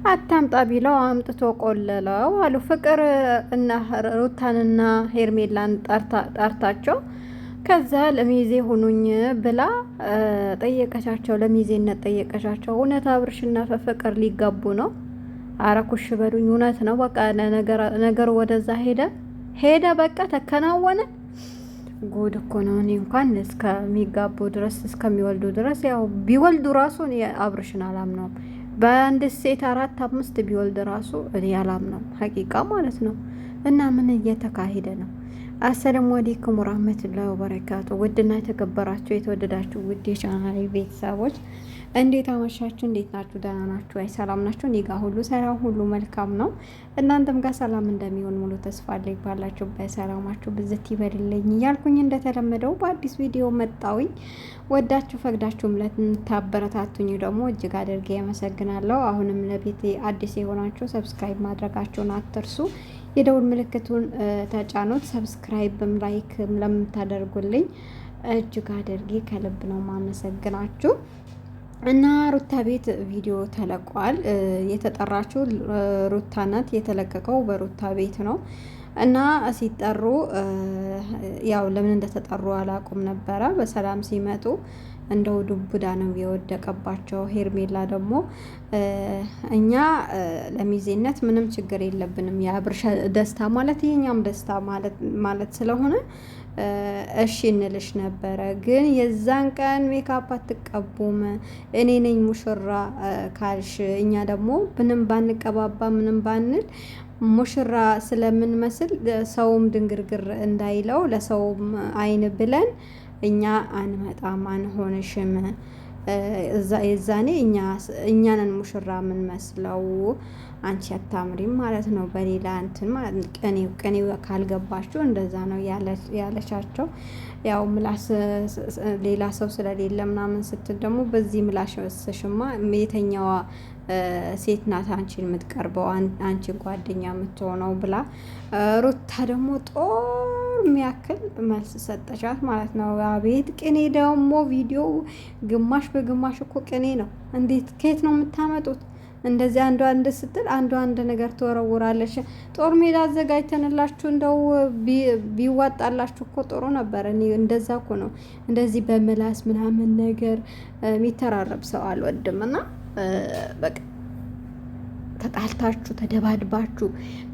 አታምጣ ቢለው አምጥቶ ቆለለው አሉ። ፍቅር እና ሩታንና ሄርሜላን ጠርታቸው ከዛ ለሚዜ ሁኑኝ ብላ ጠየቀቻቸው። ለሚዜነት ጠየቀቻቸው። እውነት አብርሽና ፍቅር ሊጋቡ ነው? አረኩሽ በሉኝ። እውነት ነው። በቃ ነገሩ ወደዛ ሄደ በቃ ተከናወነ። ጉድ እኮ ነው። እኔ እንኳን እስከሚጋቡ ድረስ እስከሚወልዱ ድረስ ያው ቢወልዱ ራሱ እኔ አብርሽን አላምነውም። በአንድ ሴት 4 5 ቢወልድ ራሱ እኔ አላምነውም። ሀቂቃ ማለት ነው። እና ምን እየተካሄደ ነው? አሰላሙ አለይኩም ወራህመቱላሂ ወበረካቱ። ውድና የተከበራችሁ የተወደዳችሁ ውድ የቻናሌ ቤተሰቦች እንዴት አመሻችሁ? እንዴት ናችሁ? ደህና ናችሁ? አይ ሰላም ናችሁ? እኔ ጋር ሁሉ ሰላም፣ ሁሉ መልካም ነው። እናንተም ጋር ሰላም እንደሚሆን ሙሉ ተስፋ አለኝ። ባላችሁበት ሰላማችሁ ብዝት ይበልልኝ እያልኩኝ እንደተለመደው በአዲስ ቪዲዮ መጣሁኝ። ወዳችሁ ፈቅዳችሁም ለምታበረታቱኝ ደግሞ እጅግ አድርጌ ያመሰግናለሁ። አሁንም ለቤቴ አዲስ የሆናችሁ ሰብስክራይብ ማድረጋችሁን አትርሱ። የደውል ምልክቱን ተጫኑት። ሰብስክራይብም ላይክም ለምታደርጉልኝ እጅግ አድርጌ ከልብ ነው ማመሰግናችሁ። እና ሩታ ቤት ቪዲዮ ተለቋል። የተጠራችው ሩታ ናት። የተለቀቀው በሩታ ቤት ነው። እና ሲጠሩ ያው ለምን እንደተጠሩ አላውቁም ነበረ። በሰላም ሲመጡ እንደው ዱብዳ ነው የወደቀባቸው። ሄርሜላ ደግሞ እኛ ለሚዜነት ምንም ችግር የለብንም፣ የአብርሽ ደስታ ማለት የኛም ደስታ ማለት ስለሆነ እሺ እንልሽ ነበረ። ግን የዛን ቀን ሜካፕ አትቀቡም እኔ ነኝ ሙሽራ ካልሽ እኛ ደግሞ ምንም ባንቀባባ ምንም ባንል ሙሽራ ስለምንመስል ሰውም ድንግርግር እንዳይለው ለሰውም አይን ብለን እኛ አንመጣም አንሆንሽም። የዛኔ እኛንን ሙሽራ የምንመስለው አንቺ አታምሪም ማለት ነው። በሌላ እንትን ማለት ቅኔው ካልገባችሁ እንደዛ ነው ያለቻቸው። ያው ምላስ ሌላ ሰው ስለሌለ ምናምን ስትል ደግሞ በዚህ ምላሽ ወስሽማ የተኛዋ ሴት ናት አንቺን የምትቀርበው አንቺ ጓደኛ የምትሆነው ብላ ሩታ ደግሞ ጦር የሚያክል መልስ ሰጠቻት ማለት ነው። አቤት ቅኔ ደግሞ ቪዲዮ ግማሽ በግማሽ እኮ ቅኔ ነው። እንዴት ከየት ነው የምታመጡት? እንደዚህ አንዷ አንድ ስትል አንዷ አንድ ነገር ትወረውራለች። ጦር ሜዳ አዘጋጅተንላችሁ እንደው ቢዋጣላችሁ እኮ ጥሩ ነበር። እኔ እንደዛ እኮ ነው። እንደዚህ በምላስ ምናምን ነገር የሚተራረብ ሰው አልወድም። እና በቃ ተጣልታችሁ ተደባድባችሁ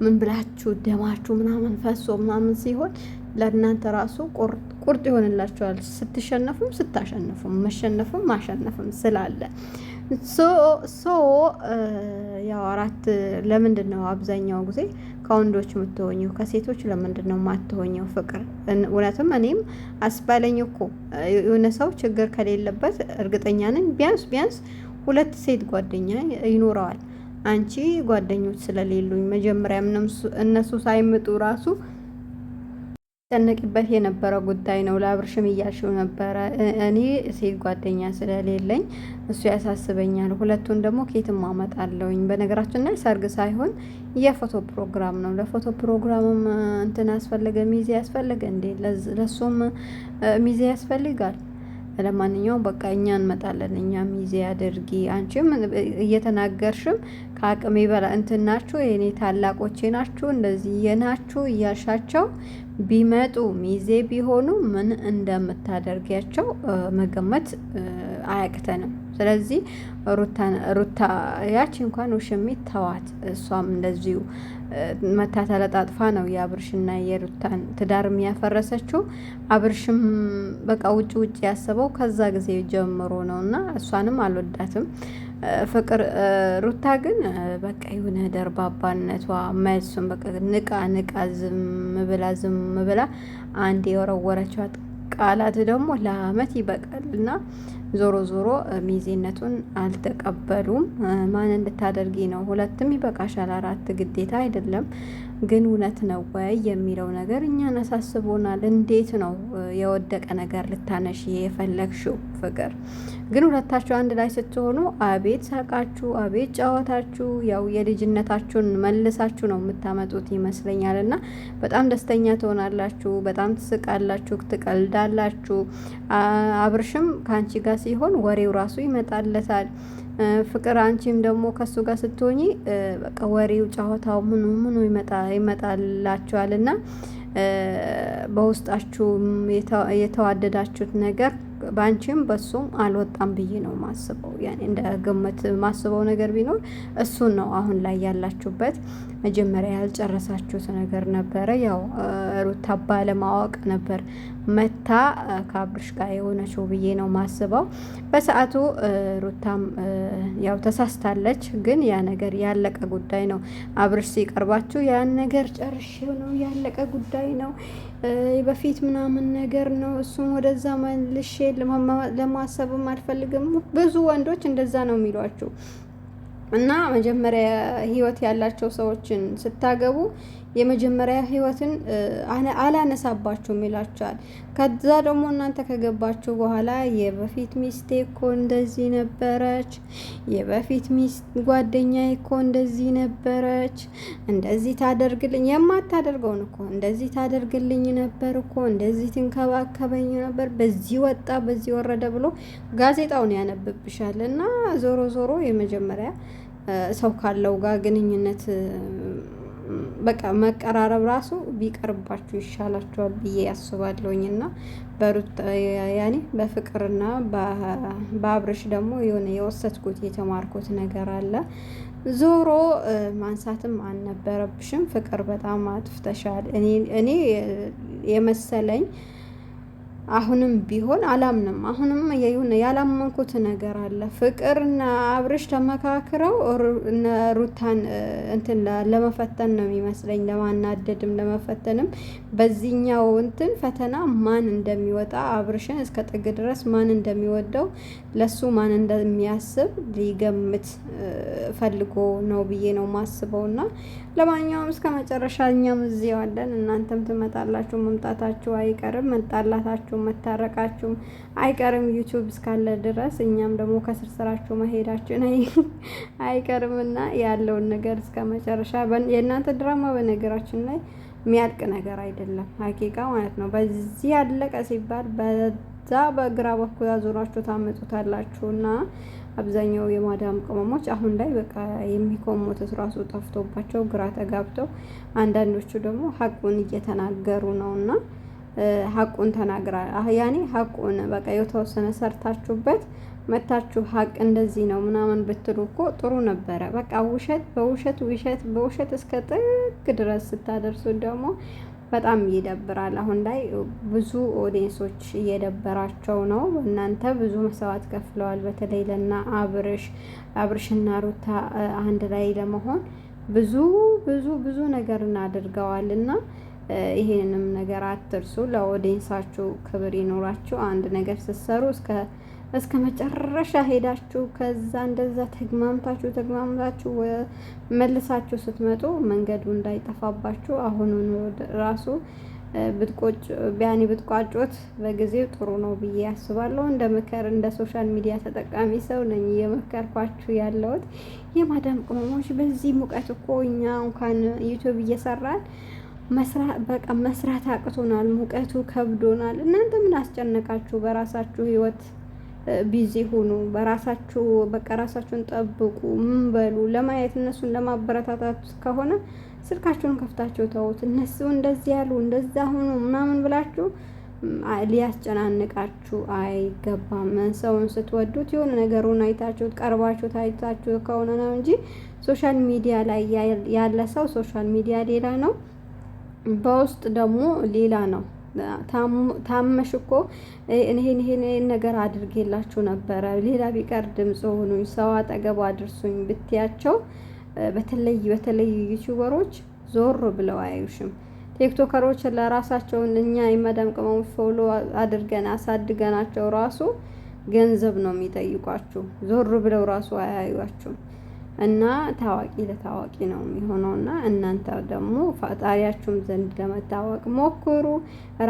ምን ብላችሁ ደማችሁ ምናምን ፈሶ ምናምን ሲሆን ለእናንተ ራሱ ቁርጥ ይሆንላችኋል። ስትሸነፉም ስታሸነፉም መሸነፍም ማሸነፍም ስላለ ያው ለምንድን ነው አብዛኛው ጊዜ ከወንዶች የምትሆኘው ከሴቶች ለምንድን ነው የማትሆኘው? ፍቅር እውነትም እኔም አስባለኝ እኮ የሆነ ሰው ችግር ከሌለበት እርግጠኛ ነኝ ቢያንስ 2 ሴት ጓደኛ ይኖረዋል። አንቺ ጓደኞች ስለሌሉኝ መጀመሪያ እነሱ ሳይመጡ ራሱ ተጨነቂበት የነበረ ጉዳይ ነው። ለአብርሽም እያልሽው ነበረ። እኔ ሴት ጓደኛ ስለሌለኝ እሱ ያሳስበኛል። ሁለቱን ደግሞ ኬትም አመጣለሁኝ። በነገራችን ላይ ሰርግ ሳይሆን የፎቶ ፕሮግራም ነው። ለፎቶ ፕሮግራምም እንትን ያስፈልገ ሚዜ ያስፈልገ እንዴ? ለሱም ሚዜ ያስፈልጋል። ለማንኛውም በቃ እኛ እንመጣለን። እኛ ሚዜ አድርጊ። አንቺም እየተናገርሽም ከአቅሜ በላይ እንትን ናችሁ፣ የኔ ታላቆቼ ናችሁ፣ እንደዚህ የናችሁ እያልሻቸው ቢመጡ ሚዜ ቢሆኑ ምን እንደምታደርጊያቸው መገመት አያቅተንም። ስለዚህ ሩታ ያቺ እንኳን ውሽሚት ተዋት። እሷም እንደዚሁ መታ ተለጣጥፋ ነው የአብርሽና የሩታን ትዳር የሚያፈረሰችው። አብርሽም በቃ ውጭ ያሰበው ከዛ ጊዜ ጀምሮ ነው እና እሷንም አልወዳትም ፍቅር። ሩታ ግን በቃ የሆነ ደርባባነቷ መልሱን በቃ ንቃ ዝም ብላ አንድ የወረወረችዋት ቃላት ደግሞ ለአመት ይበቃል። እና ዞሮ ሚዜነቱን አልተቀበሉም። ማን እንድታደርጊ ነው? 2 ይበቃሻል፣ 4 ግዴታ አይደለም። ግን እውነት ነው ወይ የሚለው ነገር እኛን አሳስቦናል። እንዴት ነው የወደቀ ነገር ልታነሺ የፈለግሽው ፍቅር? ግን ሁለታችሁ አንድ ላይ ስትሆኑ አቤት ሳቃችሁ፣ አቤት ጨዋታችሁ፣ ያው የልጅነታችሁን መልሳችሁ ነው የምታመጡት ይመስለኛል። እና በጣም ደስተኛ ትሆናላችሁ፣ በጣም ትስቃላችሁ፣ ትቀልዳላችሁ። አብርሽም ከአንቺ ጋር ሲሆን ወሬው ራሱ ይመጣለታል። ፍቅር አንቺም ደግሞ ከሱ ጋር ስትሆኚ በቃ ወሬው ጨዋታው ምኑ ይመጣላችኋል እና በውስጣችሁ የተዋደዳችሁት ነገር በአንቺም በሱም አልወጣም ብዬ ነው ማስበው። ያኔ እንደ ግምት ማስበው ነገር ቢኖር እሱን ነው። አሁን ላይ ያላችሁበት መጀመሪያ ያልጨረሳችሁት ነገር ነበረ። ያው ሩታ ባለማወቅ ነበር መታ ከአብርሽ ጋር የሆነችው ብዬ ነው ማስበው። በሰዓቱ ሩታም ያው ተሳስታለች፣ ግን ያ ነገር ያለቀ ጉዳይ ነው። አብርሽ ሲቀርባችሁ ያን ነገር ጨርሼው ነው ያለቀ ጉዳይ ነው በፊት ምናምን ነገር ነው። እሱም ወደዛ መልሼ ለማሰብም አልፈልግም። ብዙ ወንዶች እንደዛ ነው የሚሏችሁ እና መጀመሪያ ህይወት ያላቸው ሰዎችን ስታገቡ የመጀመሪያ ህይወትን አላነሳባችሁም ይላችኋል። ከዛ ደግሞ እናንተ ከገባችሁ በኋላ የበፊት ሚስቴ እኮ እንደዚህ ነበረች፣ የበፊት ጓደኛ እኮ እንደዚህ ነበረች፣ እንደዚህ ታደርግልኝ፣ የማታደርገውን እኮ እንደዚህ ታደርግልኝ ነበር እኮ፣ እንደዚህ ትንከባከበኝ ነበር፣ በዚህ ወጣ በዚህ ወረደ ብሎ ጋዜጣውን ያነብብሻል። እና ዞሮ ዞሮ የመጀመሪያ ሰው ካለው ጋር ግንኙነት በቃ መቀራረብ ራሱ ቢቀርባችሁ ይሻላችኋል ብዬ ያስባለሁኝ። እና በሩት ያኔ በፍቅርና በአብርሽ ደግሞ የሆነ የወሰድኩት የተማርኩት ነገር አለ። ዞሮ ማንሳትም አልነበረብሽም። ፍቅር በጣም አጥፍተሻል። እኔ የመሰለኝ አሁንም ቢሆን አላምንም። አሁንም የሆነ ያላመንኩት ነገር አለ። ፍቅርና አብርሽ ተመካክረው ሩታን እንትን ለመፈተን ነው የሚመስለኝ፣ ለማናደድም ለመፈተንም። በዚህኛው እንትን ፈተና ማን እንደሚወጣ አብርሽን እስከ ጥግ ድረስ ማን እንደሚወደው ለሱ ማን እንደሚያስብ ሊገምት ፈልጎ ነው ብዬ ነው ማስበው። እና ለማንኛውም እስከ መጨረሻ እኛም እዚህ ያለን እናንተም ትመጣላችሁ፣ መምጣታችሁ አይቀርም፣ መጣላታችሁ መታረቃችሁ አይቀርም። ዩቲዩብ እስካለ ድረስ እኛም ደግሞ ከስር ስራችሁ መሄዳችን አይቀርምና ያለውን ነገር እስከ መጨረሻ የእናንተ ድራማ በነገራችን ላይ የሚያልቅ ነገር አይደለም፣ ሀቂቃ ማለት ነው። በዚህ ያለቀ ሲባል በዛ በግራ በኩል አዙራችሁ ታመጡታላችሁና አብዛኛው የማዳም ቅመሞች አሁን ላይ በቃ የሚኮሙት ራሱ ጠፍቶባቸው ግራ ተጋብተው፣ አንዳንዶቹ ደግሞ ሀቁን እየተናገሩ ነውና ሀቁን ተናግራ ያኔ ሀቁን በቃ የተወሰነ ሰርታችሁበት መታችሁ ሀቅ እንደዚህ ነው ምናምን ብትሉ እኮ ጥሩ ነበረ። በቃ ውሸት በውሸት እስከ ጥግ ድረስ ስታደርሱ ደግሞ በጣም ይደብራል። አሁን ላይ ብዙ ኦዲየንሶች እየደበራቸው ነው። እናንተ ብዙ መስዋዕት ከፍለዋል። በተለይ ለና አብርሽና ሩታ አንድ ላይ ለመሆን ብዙ ነገር እናድርገዋል እና ይሄንንም ነገር አትርሱ። ለኦዲየንሳችሁ ክብር ይኖራችሁ። አንድ ነገር ስትሰሩ እስከ መጨረሻ ሄዳችሁ ከዛ እንደዛ ተግማምታችሁ መልሳችሁ ስትመጡ መንገዱ እንዳይጠፋባችሁ አሁኑን ራሱ ብትቋጮት በጊዜው ጥሩ ነው ብዬ ያስባለሁ። እንደ ምክር እንደ ሶሻል ሚዲያ ተጠቃሚ ሰው ነኝ እየመከርኳችሁ ያለሁት። የማዳም ቅመሞች በዚህ ሙቀት እኮ እኛ እንኳን ዩቲዩብ እየሰራን መስራት አቅቶናል። ሙቀቱ ከብዶናል። እናንተ ምን አስጨነቃችሁ? በራሳችሁ ህይወት ቢዚ ሁኑ። በራሳችሁ በቃ ራሳችሁን ጠብቁ። ምን በሉ ለማየት እነሱን ለማበረታታት ከሆነ ስልካችሁን ከፍታችሁ ተውት። እነሱ እንደዚህ ያሉ እንደዛ ሆኖ ምናምን ብላችሁ ሊያስጨናንቃችሁ አይገባም። ሰውን ስትወዱት የሆነ ነገሩን አይታችሁት ቀርባችሁ ታይታችሁ ከሆነ ነው እንጂ ሶሻል ሚዲያ ላይ ያለ ሰው ሶሻል ሚዲያ ሌላ ነው፣ በውስጥ ደግሞ ሌላ ነው። ታመሽ እኮ ይሄን ነገር አድርጌላችሁ ነበረ፣ ሌላ ቢቀር ድምጽ ሆኑኝ፣ ሰው አጠገቡ አድርሱኝ ብትያቸው፣ በተለይ ዩቲዩበሮች ዞር ብለው አያዩሽም። ቲክቶከሮች ለራሳቸው እኛ የማዳም ቅመሞች ፎሎ አድርገን አሳድገናቸው ራሱ ገንዘብ ነው የሚጠይቋችሁ። ዞር ብለው ራሱ አያዩአችሁም። እና ታዋቂ ለታዋቂ ነው የሚሆነው። እና እናንተ ደግሞ ፈጣሪያችሁም ዘንድ ለመታወቅ ሞክሩ፣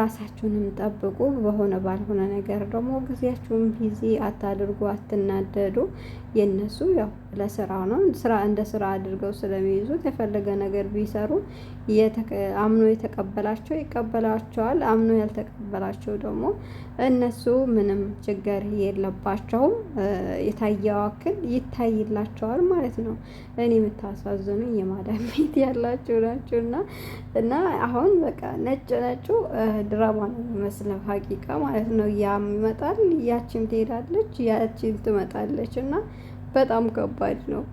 ራሳችሁንም ጠብቁ። በሆነ ባልሆነ ነገር ደግሞ ጊዜያችሁን ቢዚ አታድርጉ፣ አትናደዱ። የነሱ ያው ለስራ ነው፣ ስራ እንደ ስራ አድርገው ስለሚይዙት የፈለገ ነገር ቢሰሩ አምኖ የተቀበላቸው ይቀበላቸዋል፣ አምኖ ያልተቀበላቸው ደግሞ እነሱ ምንም ችግር የለባቸውም። የታየው አክል ይታይላቸዋል ማለት ነው። እኔ የምታሳዝኑኝ የማዳም ቤት ያላችሁ ናችሁ። እና አሁን በቃ ነጭ ነጩ ድራማ ነው የሚመስለው ሀቂቃ ማለት ነው። ያም ይመጣል፣ ያቺም ትሄዳለች፣ ያቺም ትመጣለች እና በጣም ከባድ ነው።